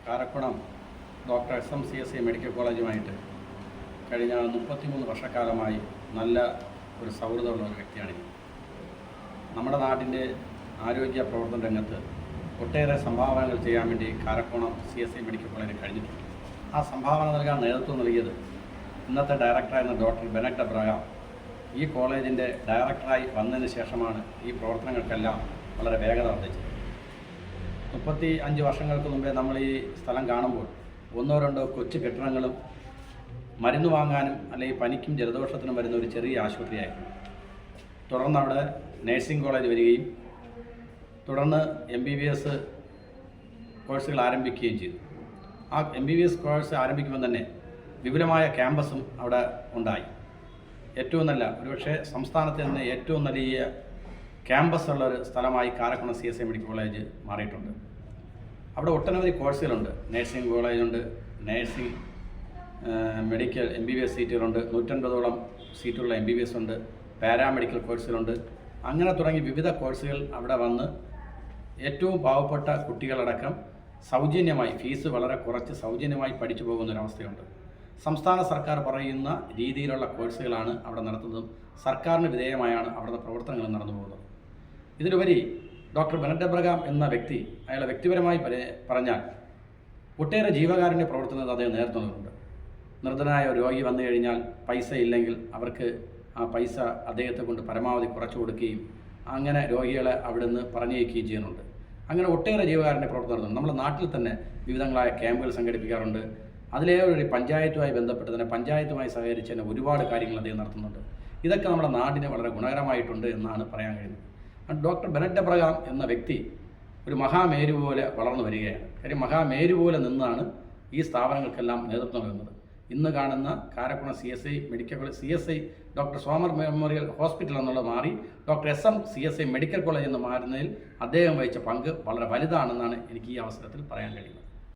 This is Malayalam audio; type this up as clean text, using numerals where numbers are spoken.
കാരക്കുണം ഡോക്ടർ SMCSI മെഡിക്കൽ കോളേജുമായിട്ട് കഴിഞ്ഞ 33 വർഷക്കാലമായി നല്ല ഒരു സൗഹൃദമുള്ള ഒരു വ്യക്തിയാണ്. നമ്മുടെ നാട്ടിൻ്റെ ആരോഗ്യ പ്രവർത്തന രംഗത്ത് ഒട്ടേറെ സംഭാവനകൾ ചെയ്യാൻ വേണ്ടി കാരക്കുണം CSI മെഡിക്കൽ കോളേജിന് കഴിഞ്ഞിട്ടുണ്ട്. ആ സംഭാവന നൽകാൻ നേതൃത്വം നൽകിയത് ഇന്നത്തെ ഡയറക്ടറായിരുന്ന ഡോക്ടർ ബെനറ്റ് എബ്രഹാം. ഈ കോളേജിൻ്റെ ഡയറക്ടറായി വന്നതിന് ശേഷമാണ് ഈ പ്രവർത്തനങ്ങൾക്കെല്ലാം വളരെ വേഗത വർദ്ധിച്ചത്. 35 വർഷങ്ങൾക്ക് മുമ്പേ നമ്മൾ ഈ സ്ഥലം കാണുമ്പോൾ ഒന്നോ രണ്ടോ കൊച്ചു കെട്ടിടങ്ങളും മരുന്ന് വാങ്ങാനും അല്ലെങ്കിൽ പനിക്കും ജലദോഷത്തിനും വരുന്ന ഒരു ചെറിയ ആശുപത്രിയായിരുന്നു. തുടർന്ന് അവിടെ നഴ്സിംഗ് കോളേജ് വരികയും തുടർന്ന് MBBS കോഴ്സുകൾ ആരംഭിക്കുകയും ചെയ്തു. ആ MBBS കോഴ്സ് ആരംഭിക്കുമ്പോൾ തന്നെ വിപുലമായ ക്യാമ്പസും അവിടെ ഉണ്ടായി. ഏറ്റവും നല്ല ഒരുപക്ഷെ സംസ്ഥാനത്ത് തന്നെ ഏറ്റവും വലിയ ക്യാമ്പസ് ഉള്ളൊരു സ്ഥലമായി കാരക്കുണം CSI മെഡിക്കൽ കോളേജ് മാറിയിട്ടുണ്ട്. അവിടെ ഒട്ടനവധി കോഴ്സുകളുണ്ട്. നഴ്സിംഗ് കോളേജുണ്ട്, നഴ്സിംഗ് മെഡിക്കൽ MBBS സീറ്റുകളുണ്ട്, 150ഓളം സീറ്റുള്ള MBBS ഉണ്ട്, പാരാമെഡിക്കൽ കോഴ്സുകളുണ്ട്. അങ്ങനെ തുടങ്ങി വിവിധ കോഴ്സുകൾ അവിടെ വന്ന് ഏറ്റവും പാവപ്പെട്ട കുട്ടികളടക്കം സൗജന്യമായി, ഫീസ് വളരെ കുറച്ച് സൗജന്യമായി പഠിച്ചു പോകുന്നൊരവസ്ഥയുണ്ട്. സംസ്ഥാന സർക്കാർ പറയുന്ന രീതിയിലുള്ള കോഴ്സുകളാണ് അവിടെ നടത്തുന്നതും സർക്കാരിന് വിധേയമായാണ് അവിടുത്തെ പ്രവർത്തനങ്ങൾ നടന്നു പോകുന്നത്. ഇതിലുപരി ഡോക്ടർ ബെനറ്റ് എബ്രഹാം എന്ന വ്യക്തി, അയാളെ വ്യക്തിപരമായി പറഞ്ഞാൽ ഒട്ടേറെ ജീവകാരുണ്യ പ്രവർത്തനങ്ങൾ അദ്ദേഹം നേതൃത്വം നൽകുന്നുണ്ട്. നിർധനായ ഒരു രോഗി വന്നു കഴിഞ്ഞാൽ പൈസ ഇല്ലെങ്കിൽ അവർക്ക് ആ പൈസ അദ്ദേഹത്തെ കൊണ്ട് പരമാവധി കുറച്ചു കൊടുക്കുകയും അങ്ങനെ രോഗികളെ അവിടുന്ന് പറഞ്ഞയക്കുകയും ചെയ്യുന്നുണ്ട്. അങ്ങനെ ഒട്ടേറെ ജീവകാരുണ്യ പ്രവർത്തനം നടത്തുന്നുണ്ട്. നമ്മുടെ നാട്ടിൽ തന്നെ വിവിധങ്ങളായ ക്യാമ്പുകൾ സംഘടിപ്പിക്കാറുണ്ട്. അതിലേറെ പഞ്ചായത്തുമായി ബന്ധപ്പെട്ട് തന്നെ പഞ്ചായത്തുമായി സഹകരിച്ച് തന്നെ ഒരുപാട് കാര്യങ്ങൾ അദ്ദേഹം നടത്തുന്നുണ്ട്. ഇതൊക്കെ നമ്മുടെ നാടിന് വളരെ ഗുണകരമായിട്ടുണ്ട് എന്നാണ് പറയാൻ കഴിയുന്നത്. ഡോക്ടർ ബെനറ്റ് എബ്രഹാം എന്ന വ്യക്തി ഒരു മഹാമേരു പോലെ വളർന്നു വരികയാണ്. കാര്യം മഹാമേരു പോലെ നിന്നാണ് ഈ സ്ഥാപനങ്ങൾക്കെല്ലാം നേതൃത്വം നൽകുന്നത്. ഇന്ന് കാണുന്ന Karakkonam CSI medical college, CSI doctor Somervell memorial hospital എന്നുള്ളത് മാറി ഡോക്ടർ SMCSI മെഡിക്കൽ കോളേജ് എന്ന് മാറുന്നതിൽ അദ്ദേഹം വഹിച്ച പങ്ക് വളരെ വലുതാണെന്നാണ് എനിക്ക് ഈ അവസരത്തിൽ പറയാൻ കഴിയുന്നത്.